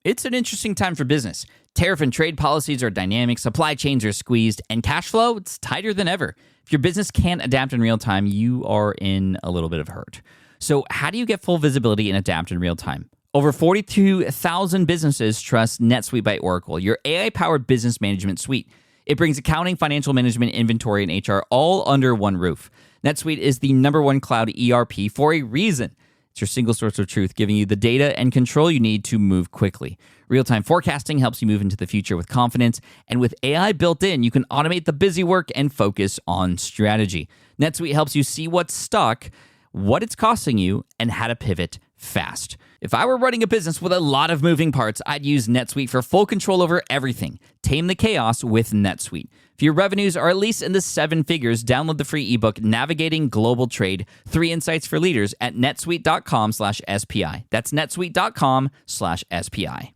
It's an interesting time for business. Tariff and trade policies are dynamic, supply chains are squeezed, and cash flow, it's tighter than ever. If your business can't adapt in real time, you are in a little bit of hurt. So how do you get full visibility and adapt in real time? Over 42,000 businesses trust NetSuite by Oracle, your AI-powered business management suite. It brings accounting, financial management, inventory, and HR all under one roof. NetSuite is the #1 cloud ERP for a reason. It's your single source of truth, giving you the data and control you need to move quickly. Real-time forecasting helps you move into the future with confidence, and with AI built in, you can automate the busy work and focus on strategy. NetSuite helps you see what's stuck, what it's costing you, and how to pivot fast. If I were running a business with a lot of moving parts, I'd use NetSuite for full control over everything. Tame the chaos with NetSuite. If your revenues are at least in the 7 figures, download the free ebook, Navigating Global Trade, 3 Insights for Leaders at netsuite.com/SPI. That's netsuite.com/SPI.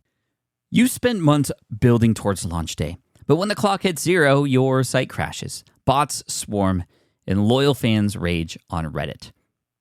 You spent months building towards launch day, but when the clock hits 0, your site crashes. Bots swarm, and loyal fans rage on Reddit.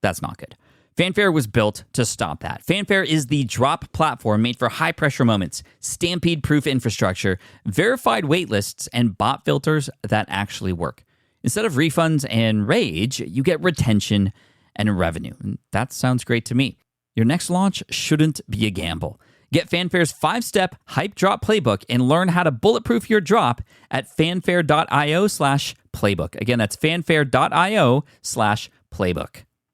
That's not good. Fanfare was built to stop that. Fanfare is the drop platform made for high-pressure moments, stampede-proof infrastructure, verified waitlists, and bot filters that actually work. Instead of refunds and rage, you get retention and revenue. And that sounds great to me. Your next launch shouldn't be a gamble. Get Fanfare's 5-step hype drop playbook and learn how to bulletproof your drop at fanfare.io/playbook. Again, that's fanfare.io/playbook.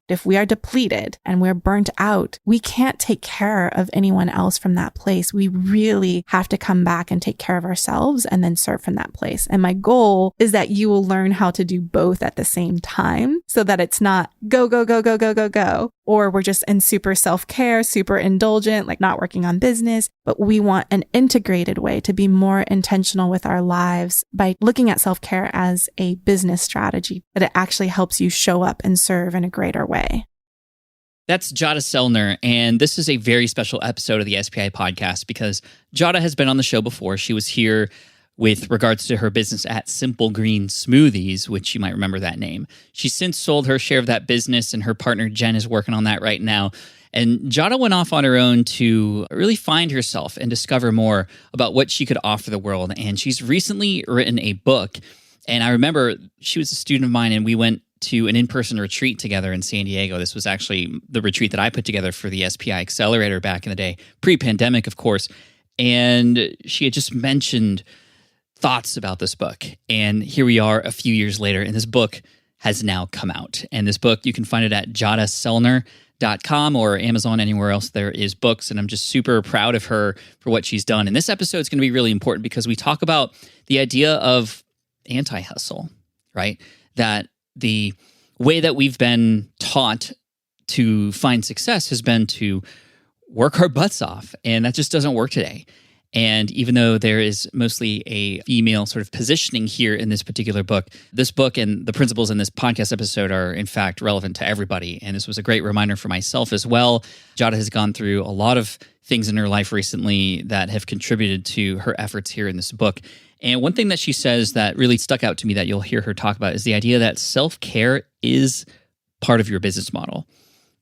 If we are depleted and we're burnt out, we can't take care of anyone else from that place. We really have to come back and take care of ourselves and then serve from that place. And my goal is that you will learn how to do both at the same time so that it's not go, go, go, go, go, go, go, or we're just in super self-care, super indulgent, like not working on business. But we want an integrated way to be more intentional with our lives by looking at self-care as a business strategy, that it actually helps you show up and serve in a greater way. That's Jadah Sellner, and this is a very special episode of the SPI podcast because Jadah has been on the show before. She was here with regards to her business at Simple Green Smoothies, which you might remember that name. She's since sold her share of that business, and her partner Jen is working on that right now. And Jadah went off on her own to really find herself and discover more about what she could offer the world. And she's recently written a book. And I remember she was a student of mine, and we went to an in-person retreat together in San Diego. This was actually the retreat that I put together for the SPI Accelerator back in the day, pre-pandemic, of course. And she had just mentioned thoughts about this book. And here we are a few years later, and this book has now come out. And this book, you can find it at jadahtsellner.com or Amazon, anywhere else there is books. And I'm just super proud of her for what she's done. And this episode is going to be really important because we talk about the idea of anti-hustle, right? That the way that we've been taught to find success has been to work our butts off, and that just doesn't work today. And even though there is mostly a female sort of positioning here in this particular book, this book and the principles in this podcast episode are in fact relevant to everybody. And this was a great reminder for myself as well. Jadah has gone through a lot of things in her life recently that have contributed to her efforts here in this book. And one thing that she says that really stuck out to me that you'll hear her talk about is the idea that self-care is part of your business model.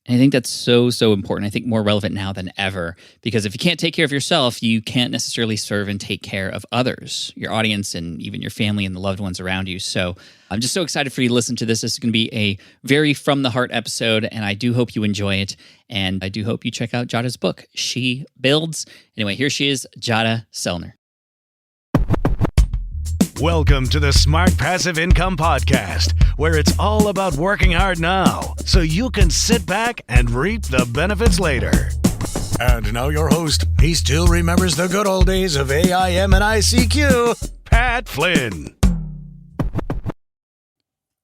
And I think that's so, so important. I think more relevant now than ever, because if you can't take care of yourself, you can't necessarily serve and take care of others, your audience, and even your family and the loved ones around you. So I'm just so excited for you to listen to this. This is going to be a very from the heart episode, and I do hope you enjoy it. And I do hope you check out Jadah's book, She Builds. Anyway, here she is, Jadah Sellner. Welcome to the Smart Passive Income Podcast, where it's all about working hard now so you can sit back and reap the benefits later. And now your host, he still remembers the good old days of AIM and ICQ, Pat Flynn.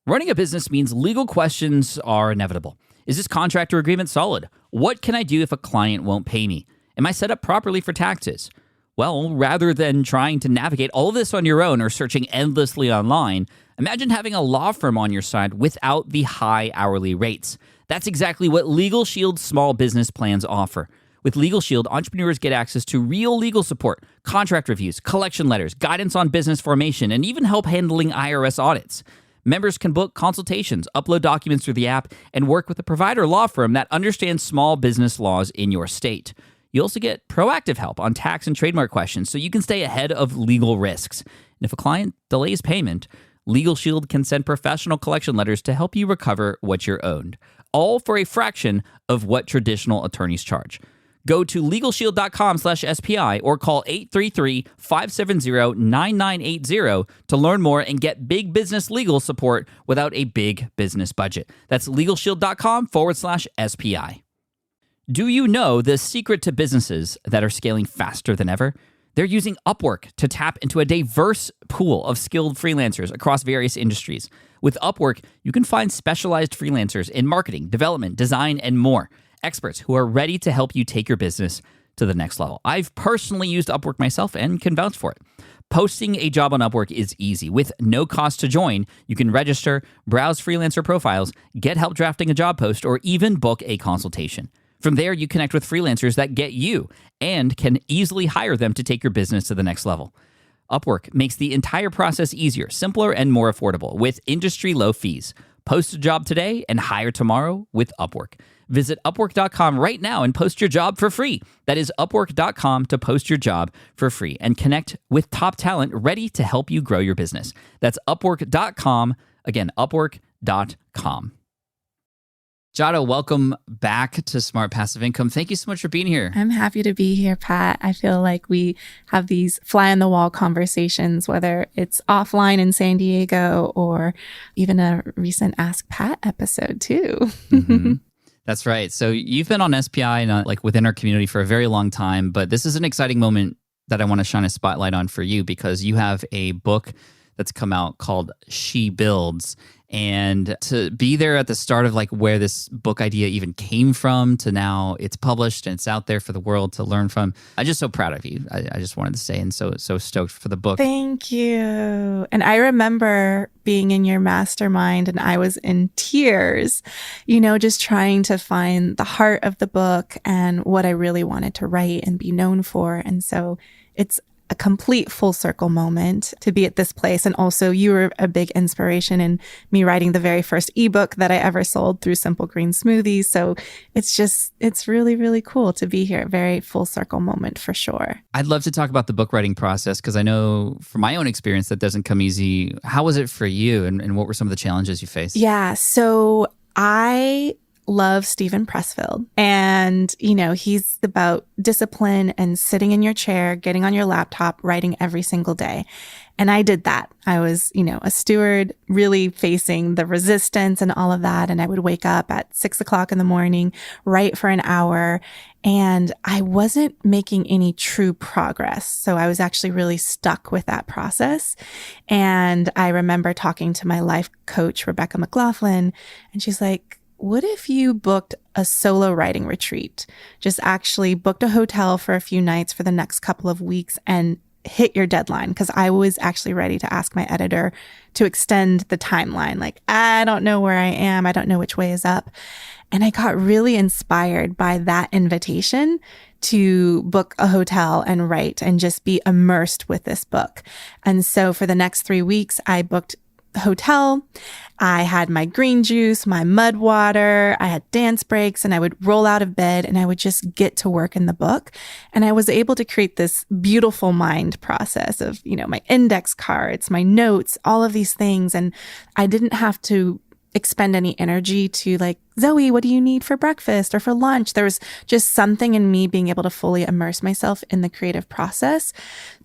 Running a business means legal questions are inevitable. Is this contract or agreement solid? What can I do if a client won't pay me? Am I set up properly for taxes? Well, rather than trying to navigate all of this on your own or searching endlessly online, imagine having a law firm on your side without the high hourly rates. That's exactly what Legal Shield's small business plans offer. With Legal Shield, entrepreneurs get access to real legal support, contract reviews, collection letters, guidance on business formation, and even help handling IRS audits. Members can book consultations, upload documents through the app, and work with a provider law firm that understands small business laws in your state. You also get proactive help on tax and trademark questions so you can stay ahead of legal risks. And if a client delays payment, Legal Shield can send professional collection letters to help you recover what you're owed, all for a fraction of what traditional attorneys charge. Go to LegalShield.com/SPI or call 833-570-9980 to learn more and get big business legal support without a big business budget. That's LegalShield.com/SPI. Do you know the secret to businesses that are scaling faster than ever? They're using Upwork to tap into a diverse pool of skilled freelancers across various industries. With Upwork, you can find specialized freelancers in marketing, development, design, and more. Experts who are ready to help you take your business to the next level. I've personally used Upwork myself and can vouch for it. Posting a job on Upwork is easy. With no cost to join, you can register, browse freelancer profiles, get help drafting a job post, or even book a consultation. From there, you connect with freelancers that get you and can easily hire them to take your business to the next level. Upwork makes the entire process easier, simpler, and more affordable with industry-low fees. Post a job today and hire tomorrow with Upwork. Visit Upwork.com right now and post your job for free. That is Upwork.com to post your job for free and connect with top talent ready to help you grow your business. That's Upwork.com. Again, Upwork.com. Jadah, welcome back to Smart Passive Income. Thank you so much for being here. I'm happy to be here, Pat. I feel like we have these fly on the wall conversations, whether it's offline in San Diego or even a recent Ask Pat episode too. Mm-hmm. That's right. So you've been on SPI and within our community for a very long time, but this is an exciting moment that I want to shine a spotlight on for you because you have a book that's come out called She Builds. And to be there at the start of where this book idea even came from to now it's published and it's out there for the world to learn from. I'm just so proud of you. I just wanted to say, and so stoked for the book. Thank you. And I remember being in your mastermind and I was in tears, just trying to find the heart of the book and what I really wanted to write and be known for. And so it's a complete full circle moment to be at this place. And also you were a big inspiration in me writing the very first ebook that I ever sold through Simple Green Smoothies. So it's really, really cool to be here. A very full circle moment for sure. I'd love to talk about the book writing process because I know from my own experience that doesn't come easy. How was it for you and what were some of the challenges you faced? Yeah. So I love Stephen Pressfield. And, he's about discipline and sitting in your chair, getting on your laptop, writing every single day. And I did that. I was, a steward, really facing the resistance and all of that. And I would wake up at 6 o'clock in the morning, write for an hour, and I wasn't making any true progress. So I was actually really stuck with that process. And I remember talking to my life coach, Rebecca McLaughlin, and she's like, what if you booked a solo writing retreat? Just actually booked a hotel for a few nights for the next couple of weeks and hit your deadline. Because I was actually ready to ask my editor to extend the timeline. I don't know where I am. I don't know which way is up. And I got really inspired by that invitation to book a hotel and write and just be immersed with this book. And so for the next 3 weeks, I booked hotel. I had my green juice, my mud water, I had dance breaks, and I would roll out of bed and I would just get to work in the book. And I was able to create this beautiful mind process of, my index cards, my notes, all of these things. And I didn't have to expend any energy to Zoe, what do you need for breakfast or for lunch? There was just something in me being able to fully immerse myself in the creative process.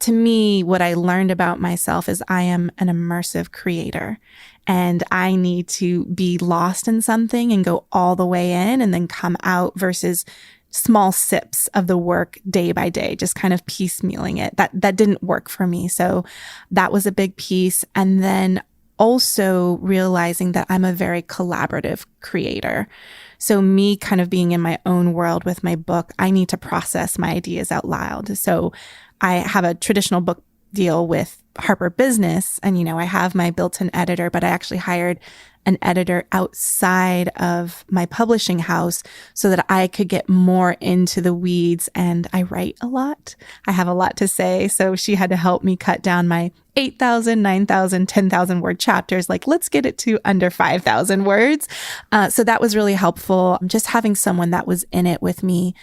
To me, what I learned about myself is I am an immersive creator and I need to be lost in something and go all the way in and then come out versus small sips of the work day by day, just kind of piecemealing it. That didn't work for me. So that was a big piece. And then also realizing that I'm a very collaborative creator. So me kind of being in my own world with my book, I need to process my ideas out loud. So I have a traditional book deal with Harper Business and, I have my built-in editor, but I actually hired an editor outside of my publishing house so that I could get more into the weeds. And I write a lot. I have a lot to say. So she had to help me cut down my 8,000, 9,000, 10,000 word chapters. Let's get it to under 5,000 words. So that was really helpful. Just having someone that was in it with me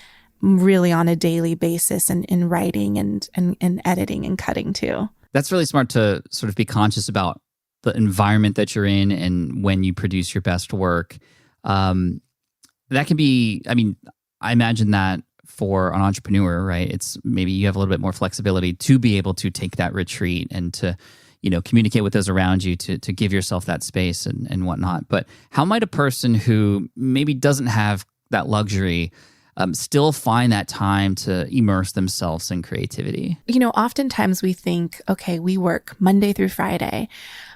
really on a daily basis in writing and editing and cutting too. That's really smart to sort of be conscious about the environment that you're in and when you produce your best work. That can be, I mean, I imagine that for an entrepreneur, right? It's maybe you have a little bit more flexibility to be able to take that retreat and to, communicate with those around you to give yourself that space and whatnot. But how might a person who maybe doesn't have that luxury still find that time to immerse themselves in creativity? Oftentimes we think, okay, we work Monday through Friday,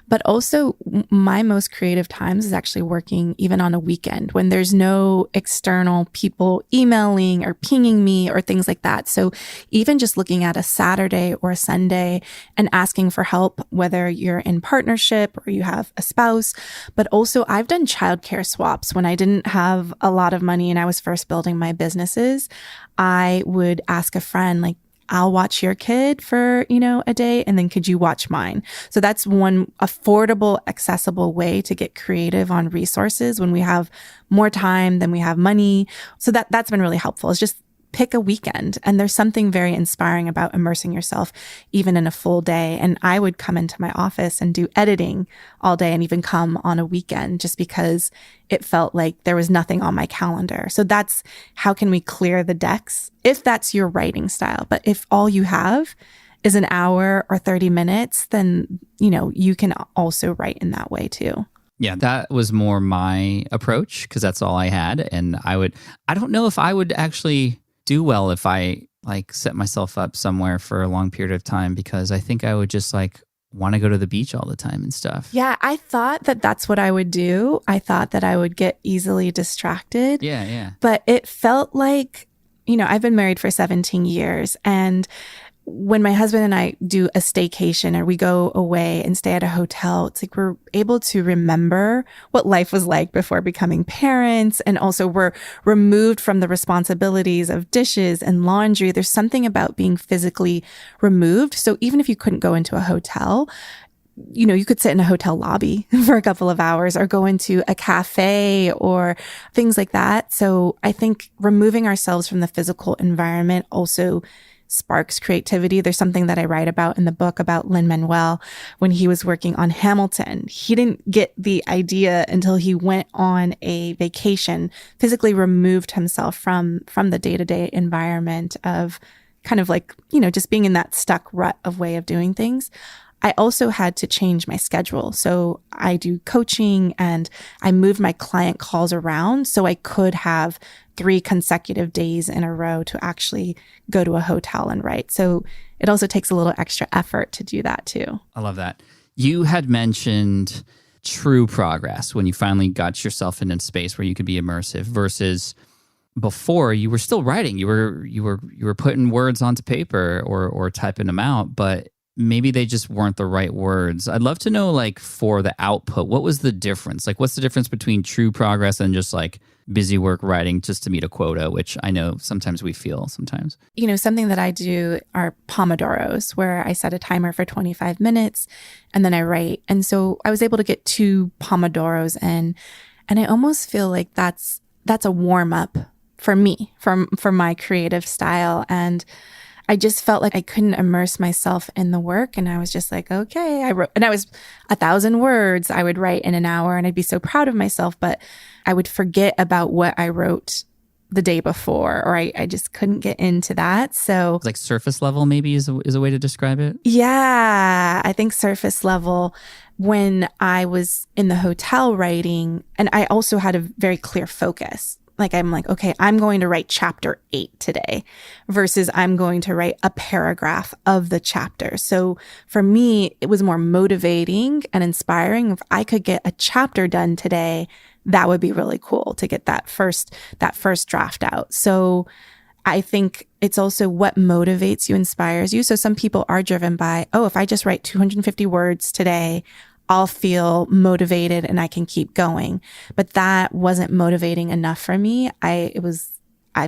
but also my most creative times is actually working even on a weekend when there's no external people emailing or pinging me or things like that. So even just looking at a Saturday or a Sunday and asking for help, whether you're in partnership or you have a spouse, but also I've done childcare swaps when I didn't have a lot of money and I was first building my businesses. I would ask a friend, like, I'll watch your kid for, a day, and then could you watch mine? So that's one affordable, accessible way to get creative on resources when we have more time than we have money. So that's been really helpful. It's just pick a weekend. And there's something very inspiring about immersing yourself even in a full day. And I would come into my office and do editing all day and even come on a weekend just because it felt like there was nothing on my calendar. So that's how can we clear the decks if that's your writing style. But if all you have is an hour or 30 minutes, then, you can also write in that way too. Yeah, that was more my approach because that's all I had. And I don't know if I would actually do well if I set myself up somewhere for a long period of time, because I think I would just want to go to the beach all the time and stuff. Yeah, I thought that that's what I would do. I thought that I would get easily distracted. Yeah. But it felt like, I've been married for 17 years, and when my husband and I do a staycation or we go away and stay at a hotel, it's like we're able to remember what life was like before becoming parents. And also we're removed from the responsibilities of dishes and laundry. There's something about being physically removed. So even if you couldn't go into a hotel, you could sit in a hotel lobby for a couple of hours or go into a cafe or things like that. So I think removing ourselves from the physical environment also sparks creativity. There's something that I write about in the book about Lin-Manuel when he was working on Hamilton. He didn't get the idea until he went on a vacation, physically removed himself from the day-to-day environment of kind of just being in that stuck rut of way of doing things. I also had to change my schedule. So I do coaching and I moved my client calls around so I could have 3 consecutive days in a row to actually go to a hotel and write. So it also takes a little extra effort to do that too. I love that. You had mentioned true progress when you finally got yourself in a space where you could be immersive versus before you were still writing. You were putting words onto paper or typing them out, but maybe they just weren't the right words. I'd love to know, for the output, what was the difference? What's the difference between true progress and just busy work writing just to meet a quota, which I know sometimes we feel sometimes. Something that I do are Pomodoros, where I set a timer for 25 minutes and then I write. And so I was able to get 2 Pomodoros in, and I almost feel like that's a warm up for me, for my creative style. And I just felt like I couldn't immerse myself in the work. And I was just like, okay, I wrote, and I was 1,000 words I would write in an hour and I'd be so proud of myself, but I would forget about what I wrote the day before, or I just couldn't get into that. So it's surface level maybe is a way to describe it. Yeah, I think surface level. When I was in the hotel writing, and I also had a very clear focus. I'm like, okay, I'm going to write chapter 8 today versus I'm going to write a paragraph of the chapter. So for me, it was more motivating and inspiring. If I could get a chapter done today, that would be really cool to get that first draft out. So I think it's also what motivates you, inspires you. So some people are driven by, if I just write 250 words today, I'll feel motivated and I can keep going. But that wasn't motivating enough for me. I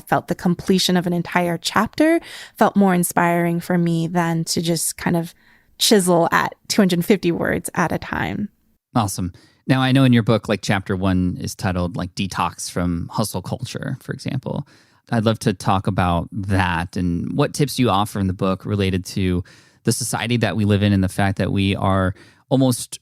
felt the completion of an entire chapter felt more inspiring for me than to just kind of chisel at 250 words at a time. Awesome. Now, I know in your book, chapter 1 is titled Detox from Hustle Culture, for example. I'd love to talk about that and what tips you offer in the book related to the society that we live in and the fact that we are almost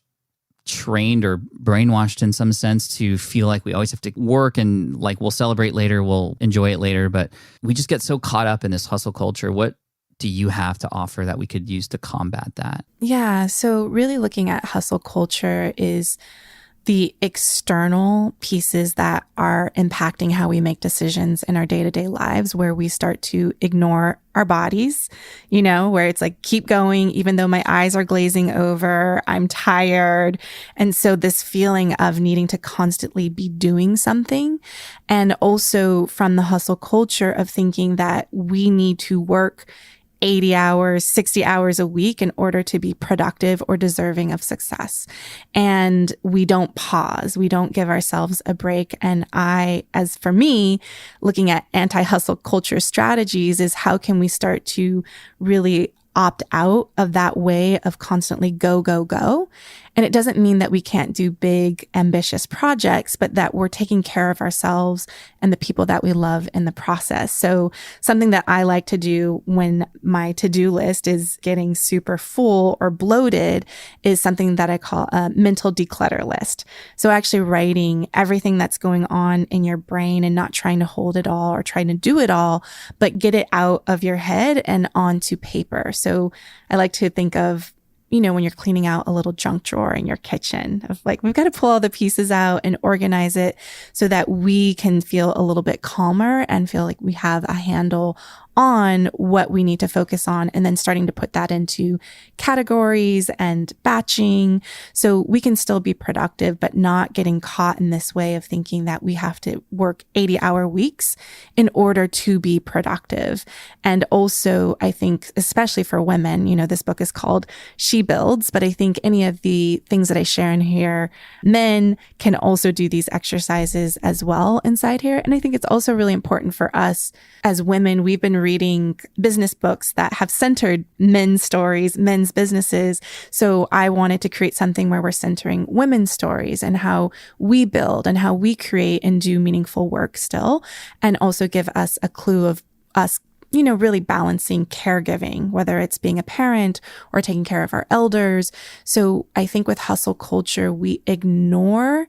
trained or brainwashed in some sense to feel like we always have to work and like we'll celebrate later, we'll enjoy it later. But we just get so caught up in this hustle culture. What do you have to offer that we could use to combat that? Yeah. So really looking at hustle culture is the external pieces that are impacting how we make decisions in our day-to-day lives, where we start to ignore our bodies, where it's like, keep going, even though my eyes are glazing over, I'm tired. And so this feeling of needing to constantly be doing something. And also from the hustle culture of thinking that we need to work 80 hours, 60 hours a week in order to be productive or deserving of success. And we don't pause. We don't give ourselves a break. And as for me, looking at anti-hustle culture strategies is how can we start to really opt out of that way of constantly go, go, go. And it doesn't mean that we can't do big, ambitious projects, but that we're taking care of ourselves and the people that we love in the process. So something that I like to do when my to-do list is getting super full or bloated is something that I call a mental declutter list. So actually writing everything that's going on in your brain and not trying to hold it all or trying to do it all, but get it out of your head and onto paper. So I like to think of when you're cleaning out a little junk drawer in your kitchen of like, we've got to pull all the pieces out and organize it so that we can feel a little bit calmer and feel like we have a handle on what we need to focus on, and then starting to put that into categories and batching so we can still be productive, but not getting caught in this way of thinking that we have to work 80-hour weeks in order to be productive. And also, I think, especially for women, this book is called She Builds, but I think any of the things that I share in here, men can also do these exercises as well inside here. And I think it's also really important for us as women. We've been reading business books that have centered men's stories, men's businesses. So I wanted to create something where we're centering women's stories and how we build and how we create and do meaningful work still, and also give us a clue of us really balancing caregiving, whether it's being a parent or taking care of our elders. So I think with hustle culture, we ignore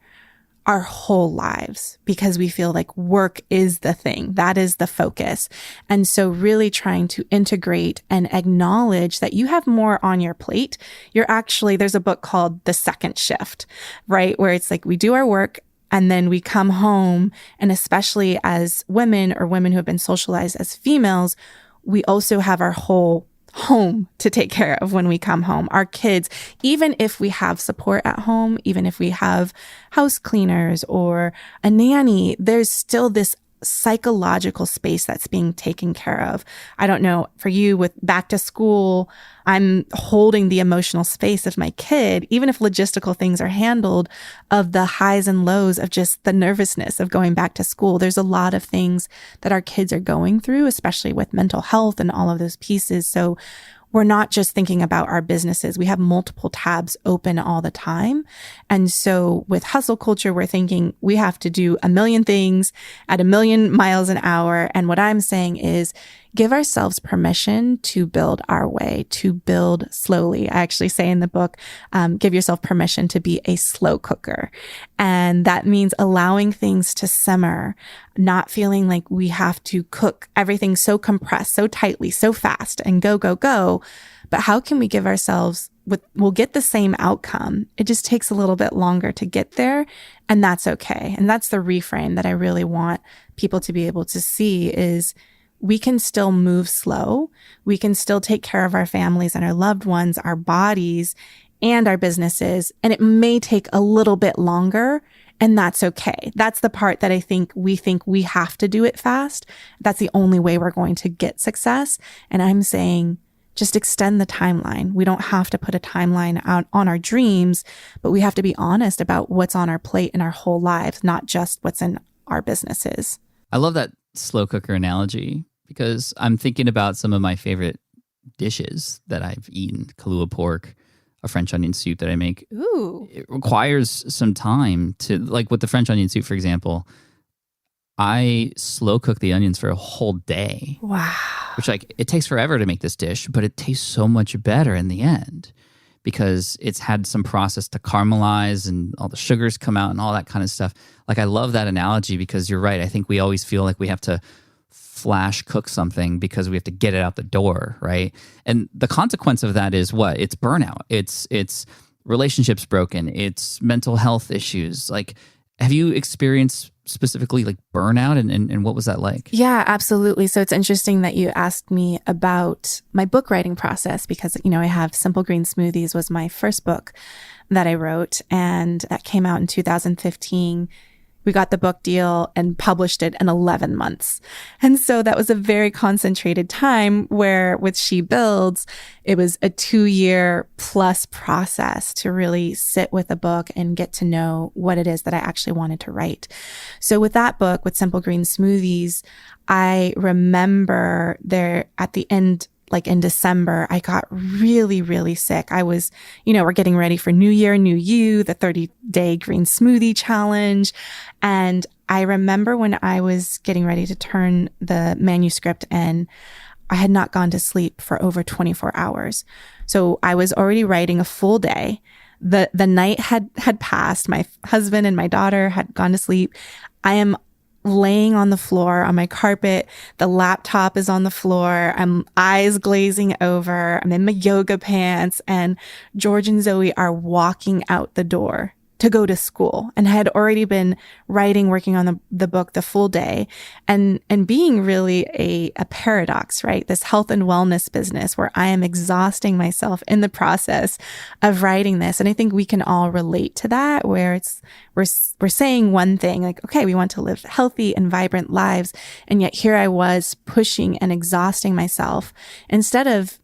our whole lives because we feel like work is the thing. That is the focus. And so really trying to integrate and acknowledge that you have more on your plate. There's a book called The Second Shift, right? Where it's like we do our work and then we come home. And especially as women or women who have been socialized as females, we also have our whole home to take care of when we come home. Our kids, even if we have support at home, even if we have house cleaners or a nanny, there's still this psychological space that's being taken care of. I don't know, for you with back to school, I'm holding the emotional space of my kid, even if logistical things are handled, of the highs and lows of just the nervousness of going back to school. There's a lot of things that our kids are going through, especially with mental health and all of those pieces. So we're not just thinking about our businesses. We have multiple tabs open all the time. And so with hustle culture, we're thinking we have to do a million things at 1,000,000 miles an hour. And what I'm saying is give ourselves permission to build our way, to build slowly. I actually say in the book, give yourself permission to be a slow cooker. And that means allowing things to simmer, not feeling like we have to cook everything so compressed, so tightly, so fast and go, go, go. But how can we give ourselves, we'll get the same outcome. It just takes a little bit longer to get there. And that's okay. And that's the reframe that I really want people to be able to see is we can still move slow. We can still take care of our families and our loved ones, our bodies and our businesses. And it may take a little bit longer, and that's okay. That's the part that I think we have to do it fast. That's the only way we're going to get success. And I'm saying just extend the timeline. We don't have to put a timeline out on our dreams, but we have to be honest about what's on our plate in our whole lives, not just what's in our businesses. I love that slow cooker analogy because I'm thinking about some of my favorite dishes that I've eaten. Kahlua pork, a French onion soup that I make. Ooh. It requires some time to, like with the French onion soup, for example, I slow cook the onions for a whole day. Wow. Which it takes forever to make this dish, but it tastes so much better in the end because it's had some process to caramelize and all the sugars come out and all that kind of stuff. I love that analogy because you're right. I think we always feel like we have to flash cook something because we have to get it out the door, right? And the consequence of that is what? It's burnout. It's relationships broken. It's mental health issues. Have you experienced specifically burnout and what was that like? Yeah, absolutely. So it's interesting that you asked me about my book writing process because, I have Simple Green Smoothies was my first book that I wrote, and that came out in 2015. We got the book deal and published it in 11 months. And so that was a very concentrated time where with She Builds, it was a 2-year plus process to really sit with a book and get to know what it is that I actually wanted to write. So with that book, with Simple Green Smoothies, I remember there at the end, in December, I got really, really sick. I was, we're getting ready for New Year, New You, the 30-day green smoothie challenge. And I remember when I was getting ready to turn the manuscript in, I had not gone to sleep for over 24 hours. So I was already writing a full day. The night had passed. My husband and my daughter had gone to sleep. I am laying on the floor on my carpet. The laptop is on the floor. I'm eyes glazing over. I'm in my yoga pants, and George and Zoe are walking out the door to go to school, and I had already been working on the book the full day, and being really a paradox, right? This health and wellness business where I am exhausting myself in the process of writing this. And I think we can all relate to that, where we're saying one thing, okay, we want to live healthy and vibrant lives. And yet here I was pushing and exhausting myself instead of,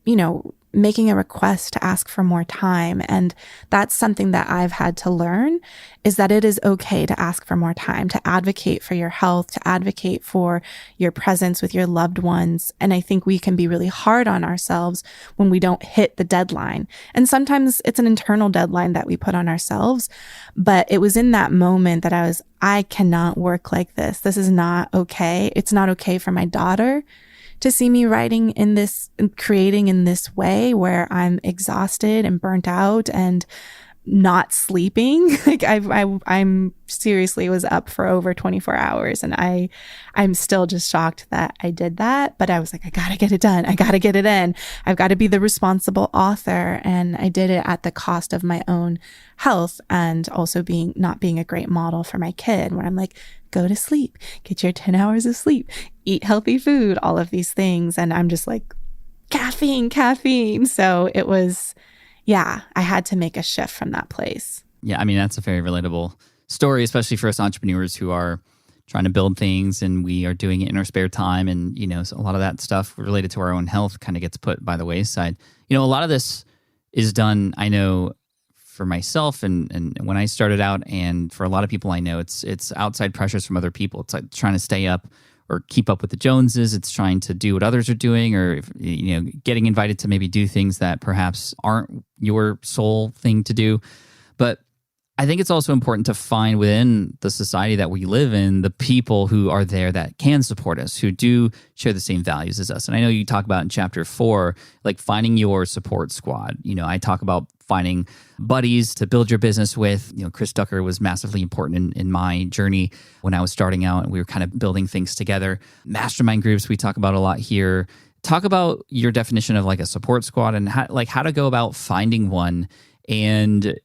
making a request to ask for more time. And that's something that I've had to learn, is that it is okay to ask for more time, to advocate for your health, to advocate for your presence with your loved ones. And I think we can be really hard on ourselves when we don't hit the deadline. And sometimes it's an internal deadline that we put on ourselves. But it was in that moment that I cannot work like this. This is not okay. It's not okay for my daughter to see me writing in this, creating in this way where I'm exhausted and burnt out and not sleeping. I'm seriously was up for over 24 hours, and I'm still just shocked that I did that. But I was like, I gotta get it done. I gotta get it in. I've got to be the responsible author. And I did it at the cost of my own health and also not being a great model for my kid, where I'm like, go to sleep, get your 10 hours of sleep, eat healthy food, all of these things. And I'm just like, caffeine. So it was, I had to make a shift from that place. Yeah, that's a very relatable story, especially for us entrepreneurs who are trying to build things and we are doing it in our spare time. And, so a lot of that stuff related to our own health kind of gets put by the wayside. A lot of this is done, I know, for myself and when I started out, and for a lot of people I know, it's outside pressures from other people. It's like trying to stay up or keep up with the Joneses. It's trying to do what others are doing, or getting invited to maybe do things that perhaps aren't your sole thing to do. But I think it's also important to find within the society that we live in the people who are there that can support us, who do share the same values as us. And I know you talk about in chapter 4, finding your support squad. I talk about finding buddies to build your business with. Chris Ducker was massively important in my journey when I was starting out, and we were kind of building things together. Mastermind groups, we talk about a lot here. Talk about your definition of a support squad and how to go about finding one, and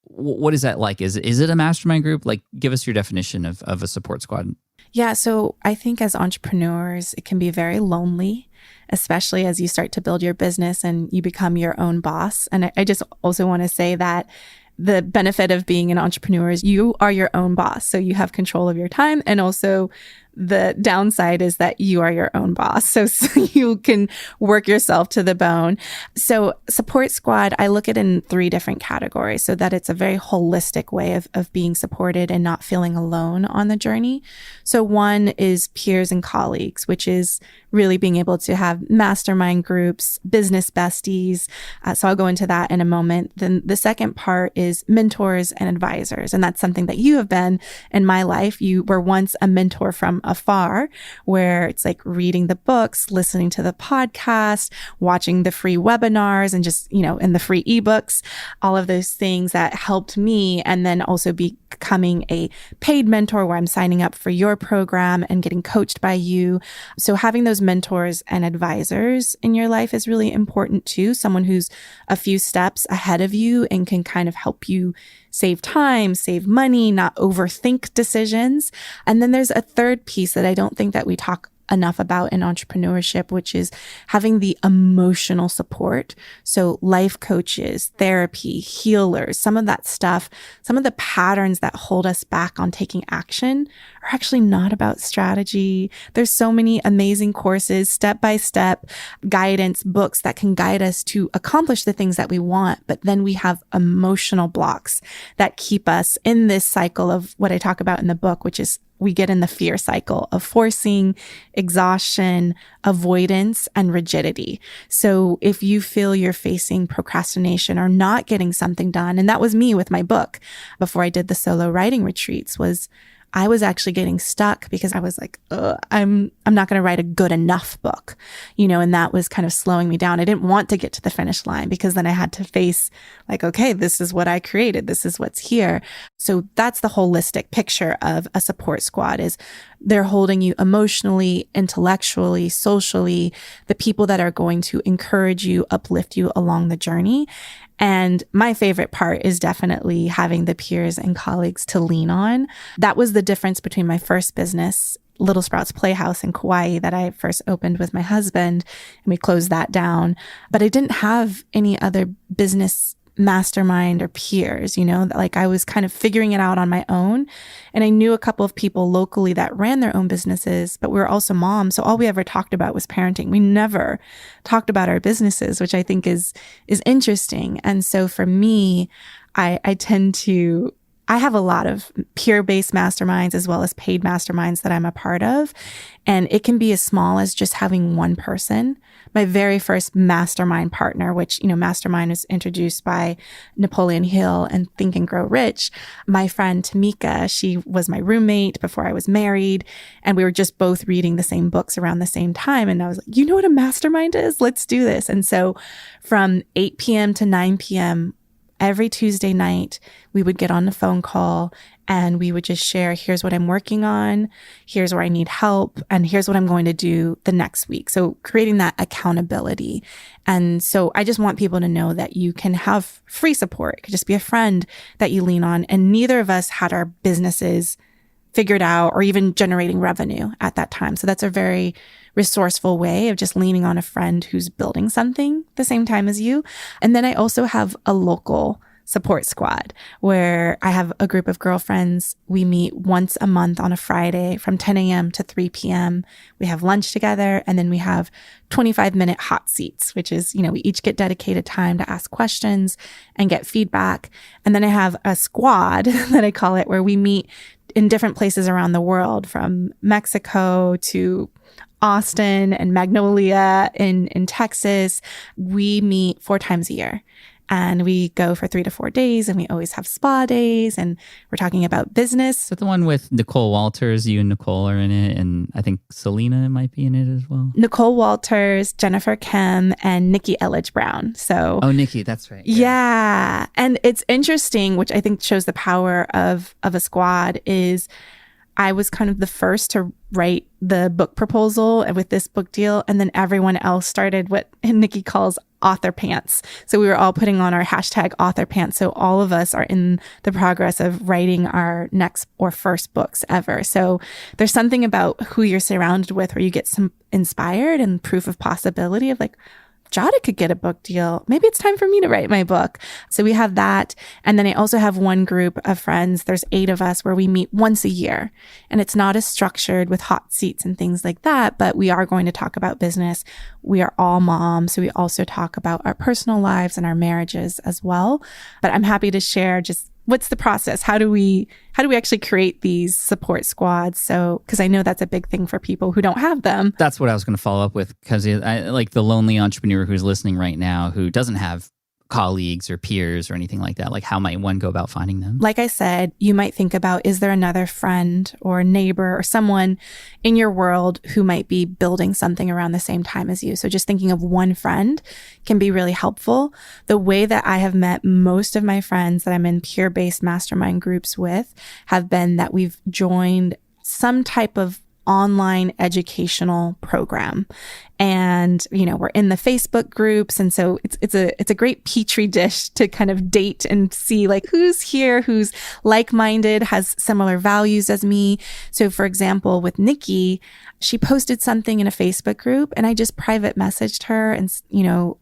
what is that like? Is it a mastermind group? Give us your definition of a support squad. Yeah, so I think as entrepreneurs, it can be very lonely, especially as you start to build your business and you become your own boss. And I just also want to say that the benefit of being an entrepreneur is you are your own boss. So you have control of your time, and also the downside is that you are your own boss. So you can work yourself to the bone. So support squad, I look at it in 3 different categories, so that it's a very holistic way of being supported and not feeling alone on the journey. So one is peers and colleagues, which is really being able to have mastermind groups, business besties. So I'll go into that in a moment. Then the second part is mentors and advisors. And that's something that you have been in my life. You were once a mentor from afar, where it's like reading the books, listening to the podcast, watching the free webinars and just, and the free ebooks, all of those things that helped me. And then also becoming a paid mentor where I'm signing up for your program and getting coached by you. So having those mentors and advisors in your life is really important too. Someone who's a few steps ahead of you and can kind of help you save time, save money, not overthink decisions. And then there's a third piece that I don't think that we talk enough about in entrepreneurship, which is having the emotional support. So life coaches, therapy, healers, some of that stuff, some of the patterns that hold us back on taking action are actually not about strategy. There's so many amazing courses, step-by-step guidance books that can guide us to accomplish the things that we want. But then we have emotional blocks that keep us in this cycle of what I talk about in the book, which is we get in the fear cycle of forcing, exhaustion, avoidance, and rigidity. So if you feel you're facing procrastination or not getting something done, and that was me with my book before I did the solo writing retreats, was I was actually getting stuck because I was like, I'm not going to write a good enough book, and that was kind of slowing me down. I didn't want to get to the finish line because then I had to face like, okay, this is what I created. This is what's here. So that's the holistic picture of a support squad is they're holding you emotionally, intellectually, socially, the people that are going to encourage you, uplift you along the journey. And my favorite part is definitely having the peers and colleagues to lean on. That was the difference between my first business, Little Sprouts Playhouse in Kauai, that I first opened with my husband, and we closed that down. But I didn't have any other business mastermind or peers, like I was kind of figuring it out on my own. And I knew a couple of people locally that ran their own businesses, but we were also moms. So all we ever talked about was parenting. We never talked about our businesses, which I think is interesting. And so for me, I have a lot of peer-based masterminds as well as paid masterminds that I'm a part of. And it can be as small as just having one person. My very first mastermind partner, which, mastermind was introduced by Napoleon Hill and Think and Grow Rich. My friend Tamika, she was my roommate before I was married. And we were just both reading the same books around the same time. And I was like, you know what a mastermind is? Let's do this. And so from 8 p.m. to 9 p.m., every Tuesday night, we would get on the phone call and we would just share, here's what I'm working on, here's where I need help, and here's what I'm going to do the next week. So creating that accountability. And so I just want people to know that you can have free support. It could just be a friend that you lean on. And neither of us had our businesses figured out or even generating revenue at that time. So that's a very resourceful way of just leaning on a friend who's building something the same time as you. And then I also have a local support squad where I have a group of girlfriends. We meet once a month on a Friday from 10 a.m. to 3 p.m. We have lunch together, and then we have 25-minute hot seats, which is, we each get dedicated time to ask questions and get feedback. And then I have a squad that I call it, where we meet in different places around the world, from Mexico to Austin and Magnolia in Texas. We meet 4 times a year. And we go for 3 to 4 days, and we always have spa days, and we're talking about business. So the one with Nicole Walters, you and Nicole are in it, and I think Selena might be in it as well. Nicole Walters, Jennifer Kim, and Nikki Elledge Brown. So Nikki, that's right. Yeah. And it's interesting, which I think shows the power of a squad, is I was kind of the first to write the book proposal with this book deal. And then everyone else started what Nikki calls author pants. So we were all putting on our hashtag author pants. So all of us are in the progress of writing our next or first books ever. So there's something about who you're surrounded with where you get some inspired and proof of possibility of like, Jadah could get a book deal. Maybe it's time for me to write my book. So we have that. And then I also have one group of friends. There's 8 of us where we meet once a year. And it's not as structured with hot seats and things like that, but we are going to talk about business. We are all moms. So we also talk about our personal lives and our marriages as well. But I'm happy to share just what's the process? How do we actually create these support squads? So, because I know that's a big thing for people who don't have them. That's what I was going to follow up with, because I like the lonely entrepreneur who's listening right now who doesn't have colleagues or peers or anything like that? Like, how might one go about finding them? Like I said, you might think about, is there another friend or a neighbor or someone in your world who might be building something around the same time as you? So just thinking of one friend can be really helpful. The way that I have met most of my friends that I'm in peer-based mastermind groups with have been that we've joined some type of online educational program. And, we're in the Facebook groups. And so it's a great petri dish to kind of date and see like who's here, who's like-minded, has similar values as me. So for example, with Nikki, she posted something in a Facebook group and I just private messaged her and,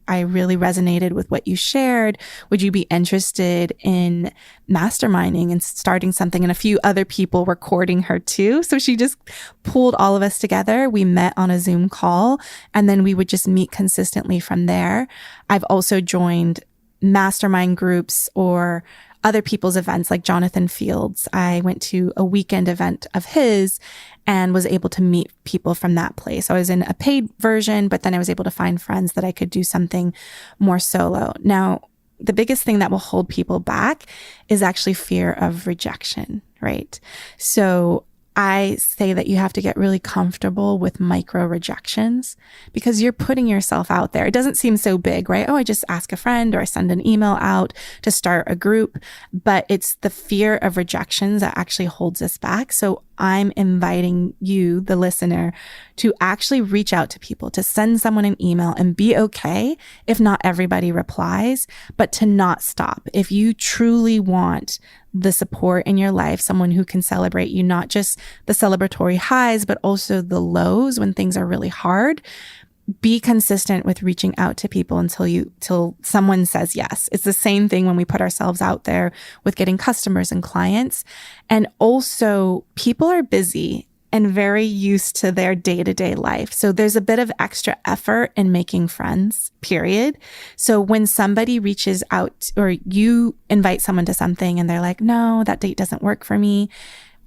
I really resonated with what you shared. Would you be interested in masterminding and starting something? And a few other people were courting her too. So she just pulled all of us together. We met on a Zoom call and then we would just meet consistently from there. I've also joined mastermind groups or other people's events like Jonathan Fields. I went to a weekend event of his and was able to meet people from that place. I was in a paid version, but then I was able to find friends that I could do something more solo. Now, the biggest thing that will hold people back is actually fear of rejection, right? So I say that you have to get really comfortable with micro rejections because you're putting yourself out there. It doesn't seem so big, right? Oh, I just ask a friend or I send an email out to start a group, but it's the fear of rejections that actually holds us back. So I'm inviting you, the listener, to actually reach out to people, to send someone an email and be okay if not everybody replies, but to not stop. If you truly want the support in your life, someone who can celebrate you, not just the celebratory highs, but also the lows when things are really hard, be consistent with reaching out to people till someone says yes. It's the same thing when we put ourselves out there with getting customers and clients. And also people are busy and very used to their day-to-day life. So there's a bit of extra effort in making friends, period. So when somebody reaches out or you invite someone to something and they're like, no, that date doesn't work for me,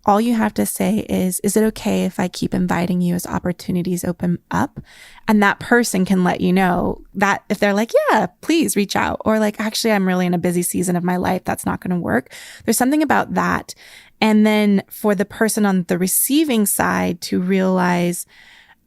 all you have to say is it okay if I keep inviting you as opportunities open up? And that person can let you know that if they're like, yeah, please reach out. Or like, actually, I'm really in a busy season of my life. That's not going to work. There's something about that. And then for the person on the receiving side to realize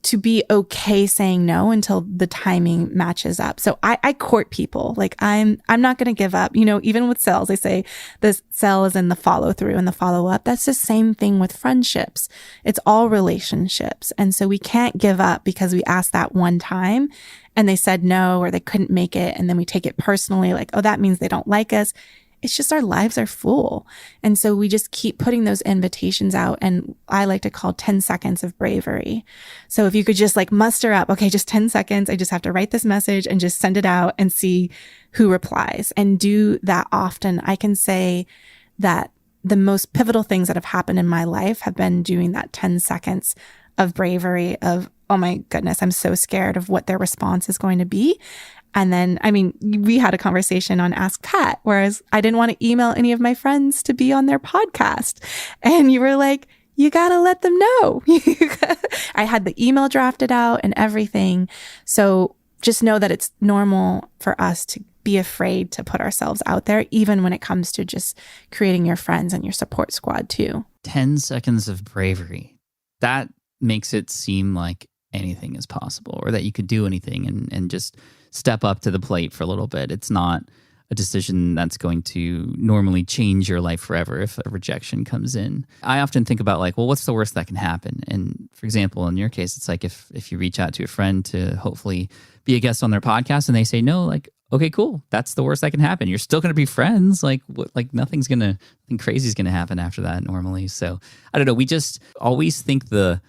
to be okay saying no until the timing matches up. So I court people. Like I'm not going to give up. Even with sales, they say the sell is in the follow through and the follow up. That's the same thing with friendships. It's all relationships. And so we can't give up because we asked that one time and they said no, or they couldn't make it. And then we take it personally like, oh, that means they don't like us. It's just our lives are full. And so we just keep putting those invitations out. And I like to call 10 seconds of bravery. So if you could just like muster up, okay, just 10 seconds. I just have to write this message and just send it out and see who replies and do that often. I can say that the most pivotal things that have happened in my life have been doing that 10 seconds of bravery of, oh my goodness, I'm so scared of what their response is going to be. And then, we had a conversation on Ask Pat, whereas I didn't want to email any of my friends to be on their podcast. And you were like, you got to let them know. I had the email drafted out and everything. So just know that it's normal for us to be afraid to put ourselves out there, even when it comes to just creating your friends and your support squad too. 10 seconds of bravery. That makes it seem like anything is possible or that you could do anything and just step up to the plate for a little bit. It's not a decision that's going to normally change your life forever if a rejection comes in. I often think about like, well, what's the worst that can happen? And for example, in your case, it's like if you reach out to a friend to hopefully be a guest on their podcast and they say no, like, okay, cool. That's the worst that can happen. You're still going to be friends. Like nothing crazy is going to happen after that normally. So I don't know. We just always think the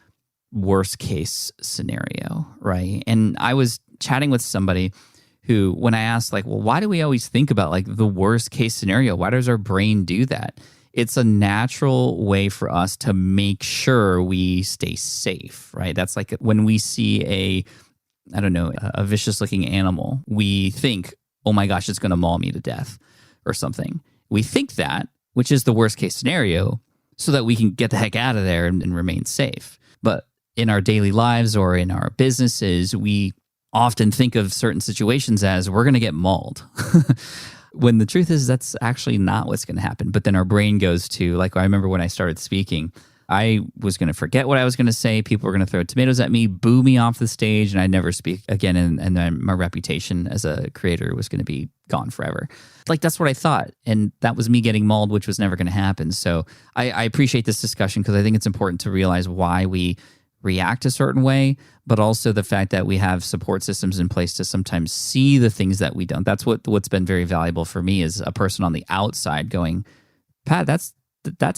worst case scenario, right? And I was chatting with somebody who, when I asked like, well, why do we always think about like the worst case scenario? Why does our brain do that? It's a natural way for us to make sure we stay safe, right? That's like when we see a vicious looking animal, we think, oh my gosh, it's going to maul me to death or something. We think that, which is the worst case scenario, so that we can get the heck out of there and remain safe. But in our daily lives or in our businesses, we often think of certain situations as we're going to get mauled. When the truth is that's actually not what's going to happen. But then our brain goes to, like, I remember when I started speaking, I was going to forget what I was going to say. People were going to throw tomatoes at me, boo me off the stage, and I'd never speak again. And then my reputation as a creator was going to be gone forever. Like, that's what I thought. And that was me getting mauled, which was never going to happen. So I appreciate this discussion because I think it's important to realize why we react a certain way, but also the fact that we have support systems in place to sometimes see the things that we don't. That's what's been very valuable for me as a person on the outside going, Pat, that's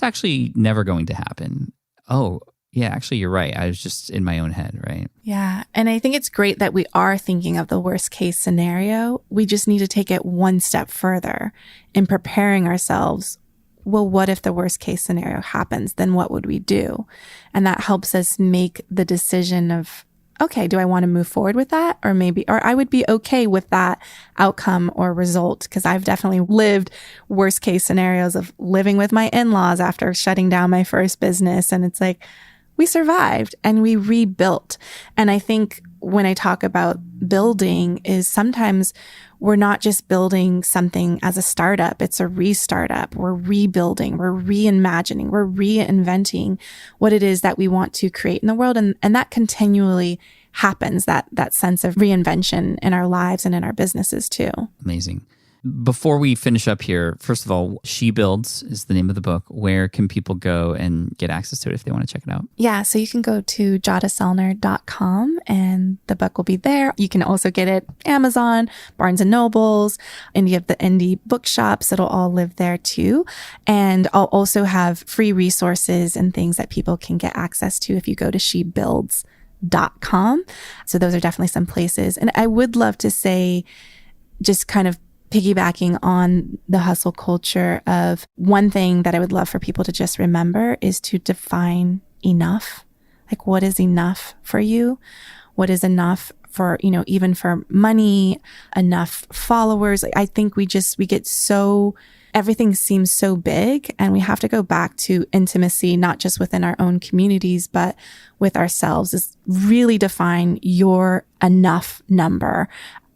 actually never going to happen. Oh, yeah, actually, you're right. I was just in my own head, right? Yeah. And I think it's great that we are thinking of the worst case scenario. We just need to take it one step further in preparing ourselves. Well, what if the worst case scenario happens? Then what would we do? And that helps us make the decision of, okay, do I want to move forward with that? Or I would be okay with that outcome or result. Because I've definitely lived worst case scenarios of living with my in-laws after shutting down my first business. And it's like, we survived and we rebuilt. And I think when I talk about building is sometimes we're not just building something as a startup. It's a restart. We're rebuilding, we're reimagining, we're reinventing what it is that we want to create in the world. And that continually happens, that sense of reinvention in our lives and in our businesses too. Amazing. Before we finish up here, first of all, She Builds is the name of the book. Where can people go and get access to it if they want to check it out? Yeah, so you can go to jadaSellner.com and the book will be there. You can also get it Amazon, Barnes & Nobles, any of the indie bookshops. It'll all live there too. And I'll also have free resources and things that people can get access to if you go to shebuilds.com. So those are definitely some places. And I would love to say, just kind of piggybacking on the hustle culture, of one thing that I would love for people to just remember is to define enough. Like, what is enough for you? What is enough for, even for money, enough followers? I think we get so, everything seems so big, and we have to go back to intimacy, not just within our own communities, but with ourselves. Is really define your enough number.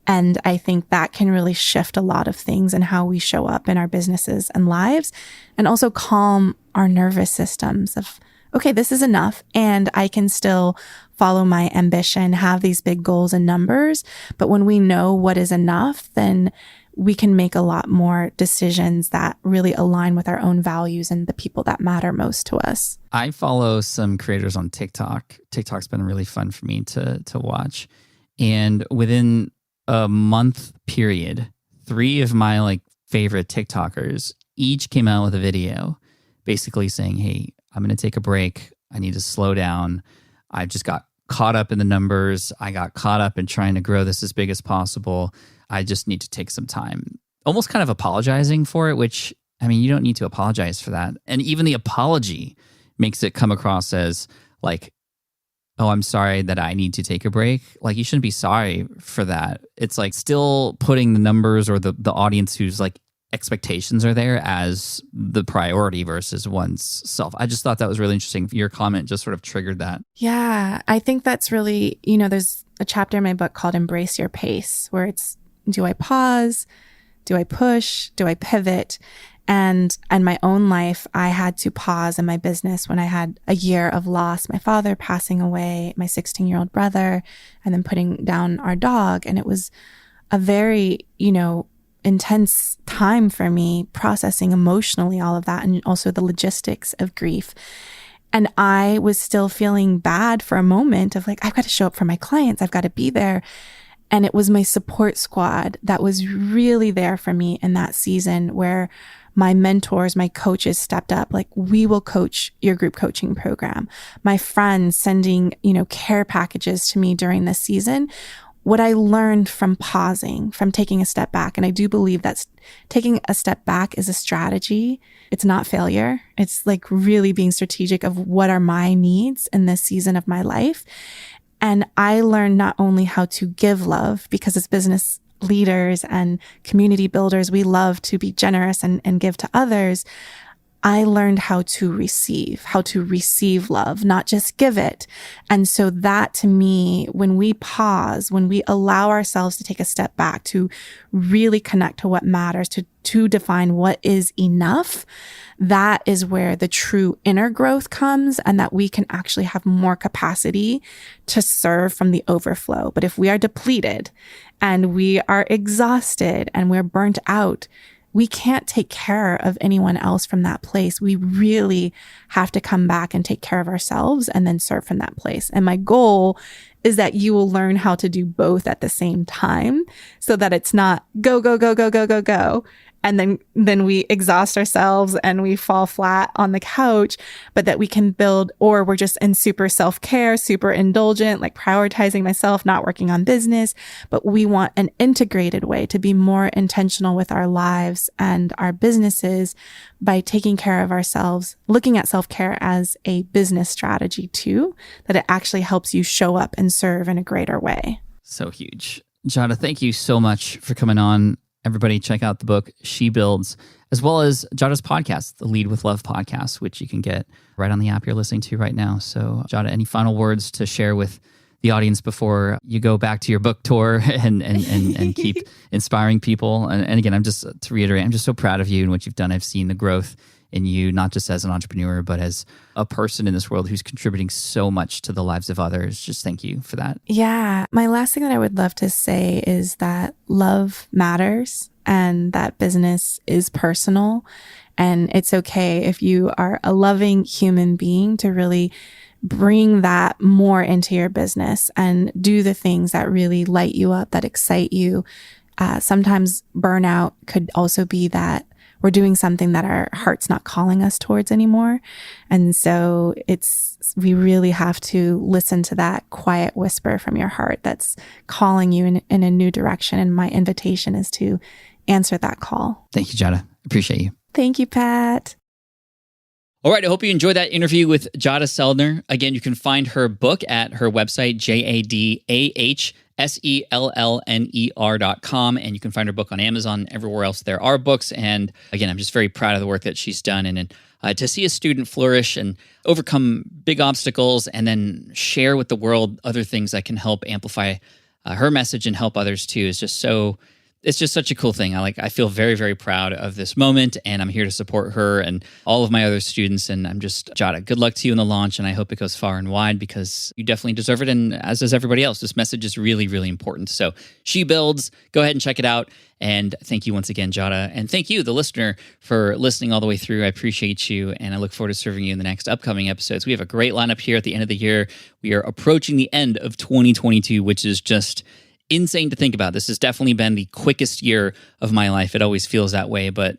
And I think that can really shift a lot of things and how we show up in our businesses and lives, and also calm our nervous systems of, okay, this is enough and I can still follow my ambition, have these big goals and numbers. But when we know what is enough, then we can make a lot more decisions that really align with our own values and the people that matter most to us. I follow some creators on TikTok. TikTok's been really fun for me to watch. And within a month period, 3 of my favorite TikTokers each came out with a video basically saying, hey, I'm going to take a break. I need to slow down. I just got caught up in the numbers. I got caught up in trying to grow this as big as possible. I just need to take some time. Almost kind of apologizing for it, which, I mean, you don't need to apologize for that. And even the apology makes it come across as oh, I'm sorry that I need to take a break. You shouldn't be sorry for that. It's still putting the numbers or the audience whose expectations are there as the priority versus one's self. I just thought that was really interesting. Your comment just sort of triggered that. Yeah, I think that's really, there's a chapter in my book called Embrace Your Pace, where it's, do I pause? Do I push? Do I pivot? And in my own life, I had to pause in my business when I had a year of loss, my father passing away, my 16-year-old brother, and then putting down our dog. And it was a very, intense time for me processing emotionally all of that, and also the logistics of grief. And I was still feeling bad for a moment of I've got to show up for my clients. I've got to be there. And it was my support squad that was really there for me in that season, where my mentors, my coaches stepped up. We will coach your group coaching program. My friends sending, care packages to me during this season. What I learned from pausing, from taking a step back, and I do believe that taking a step back is a strategy. It's not failure. It's really being strategic of what are my needs in this season of my life. And I learned not only how to give love, because as business leaders and community builders, we love to be generous and give to others. I learned how to receive love, not just give it. And so that to me, when we pause, when we allow ourselves to take a step back, to really connect to what matters, to define what is enough, that is where the true inner growth comes, and that we can actually have more capacity to serve from the overflow. But if we are depleted and we are exhausted and we're burnt out, we can't take care of anyone else from that place. We really have to come back and take care of ourselves and then serve from that place. And my goal is that you will learn how to do both at the same time, so that it's not go, go, go, go, go, go, go. And then we exhaust ourselves and we fall flat on the couch, but that we can build, or we're just in super self-care, super indulgent, like prioritizing myself, not working on business. But we want an integrated way to be more intentional with our lives and our businesses by taking care of ourselves, looking at self-care as a business strategy too, that it actually helps you show up and serve in a greater way. So huge. Jadah, thank you so much for coming on. Everybody check out the book She Builds, as well as Jadah's podcast, the Lead with Love podcast, which you can get right on the app you're listening to right now. So Jadah, any final words to share with the audience before you go back to your book tour and keep inspiring people? And again, to reiterate, I'm just so proud of you and what you've done. I've seen the growth in you, not just as an entrepreneur, but as a person in this world who's contributing so much to the lives of others. Just thank you for that. Yeah. My last thing that I would love to say is that love matters and that business is personal. And it's okay if you are a loving human being to really bring that more into your business and do the things that really light you up, that excite you. Sometimes burnout could also be that we're doing something that our heart's not calling us towards anymore. And so we really have to listen to that quiet whisper from your heart that's calling you in a new direction. And my invitation is to answer that call. Thank you, Jadah. Appreciate you. Thank you, Pat. All right, I hope you enjoyed that interview with Jadah Sellner. Again, you can find her book at her website, JADAHSELLNER.com, and you can find her book on Amazon, everywhere else there are books. And again, I'm just very proud of the work that she's done. And to see a student flourish and overcome big obstacles and then share with the world other things that can help amplify her message and help others too is just so... It's just such a cool thing. I feel very, very proud of this moment, and I'm here to support her and all of my other students. And I'm just, Jadah, good luck to you in the launch, and I hope it goes far and wide because you definitely deserve it, and as does everybody else. This message is really, really important. So She Builds, go ahead and check it out. And thank you once again, Jadah. And thank you, the listener, for listening all the way through. I appreciate you, and I look forward to serving you in the next upcoming episodes. We have a great lineup here at the end of the year. We are approaching the end of 2022, which is just insane to think about. This has definitely been the quickest year of my life. It always feels that way, but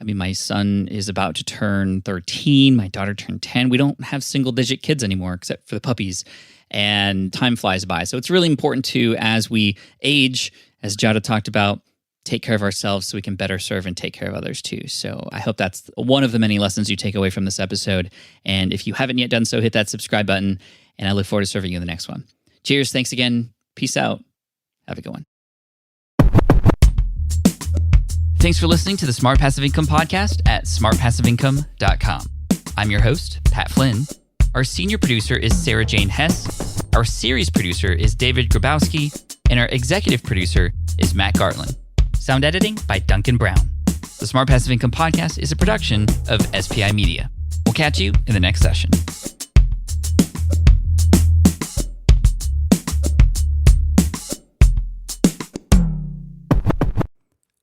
I mean, my son is about to turn 13. My daughter turned 10. We don't have single-digit kids anymore, except for the puppies, and time flies by. So it's really important to, as we age, as Jadah talked about, take care of ourselves so we can better serve and take care of others too. So I hope that's one of the many lessons you take away from this episode. And if you haven't yet done so, hit that subscribe button, and I look forward to serving you in the next one. Cheers. Thanks again. Peace out. Have a good one. Thanks for listening to the Smart Passive Income podcast at smartpassiveincome.com. I'm your host, Pat Flynn. Our senior producer is Sarah Jane Hess. Our series producer is David Grabowski. And our executive producer is Matt Gartland. Sound editing by Duncan Brown. The Smart Passive Income podcast is a production of SPI Media. We'll catch you in the next session.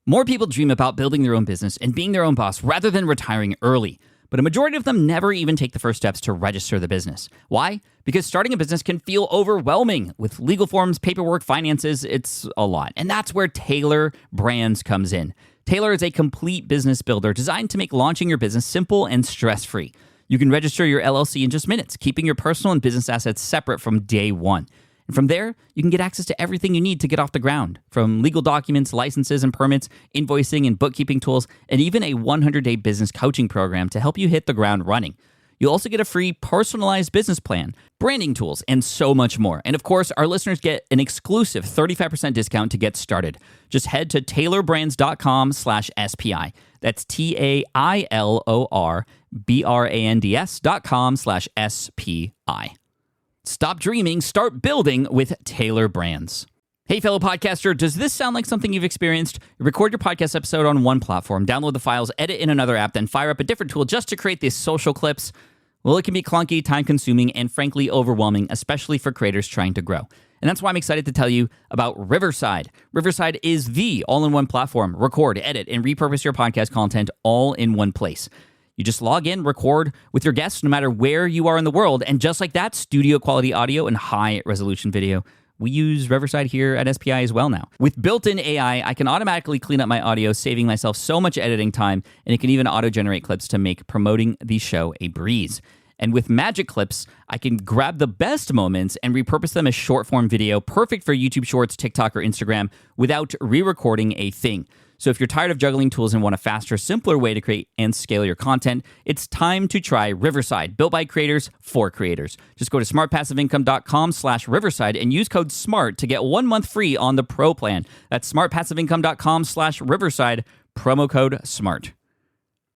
More people dream about building their own business and being their own boss rather than retiring early. But a majority of them never even take the first steps to register the business. Why? Because starting a business can feel overwhelming. With legal forms, paperwork, finances, it's a lot. And that's where Taylor Brands comes in. Taylor is a complete business builder designed to make launching your business simple and stress-free. You can register your LLC in just minutes, keeping your personal and business assets separate from day one. And from there, you can get access to everything you need to get off the ground, from legal documents, licenses and permits, invoicing and bookkeeping tools, and even a 100-day business coaching program to help you hit the ground running. You'll also get a free personalized business plan, branding tools, and so much more. And of course, our listeners get an exclusive 35% discount to get started. Just head to tailorbrands.com/SPI. That's TAILORBRANDS.com/SPI. Stop dreaming, start building with Tailor Brands. Hey, fellow podcaster, does this sound like something you've experienced? Record your podcast episode on one platform, download the files, edit in another app, then fire up a different tool just to create these social clips. Well, it can be clunky, time-consuming, and frankly overwhelming, especially for creators trying to grow. And that's why I'm excited to tell you about Riverside. Riverside is the all-in-one platform. Record, edit, and repurpose your podcast content all in one place. You just log in, record with your guests no matter where you are in the world, and just like that, studio-quality audio and high-resolution video. We use Riverside here at SPI as well now. With built-in AI, I can automatically clean up my audio, saving myself so much editing time, and it can even auto-generate clips to make promoting the show a breeze. And with Magic Clips, I can grab the best moments and repurpose them as short-form video, perfect for YouTube Shorts, TikTok, or Instagram, without re-recording a thing. So if you're tired of juggling tools and want a faster, simpler way to create and scale your content, it's time to try Riverside, built by creators for creators. Just go to smartpassiveincome.com/Riverside and use code SMART to get 1 month free on the Pro plan. That's smartpassiveincome.com/Riverside, promo code SMART.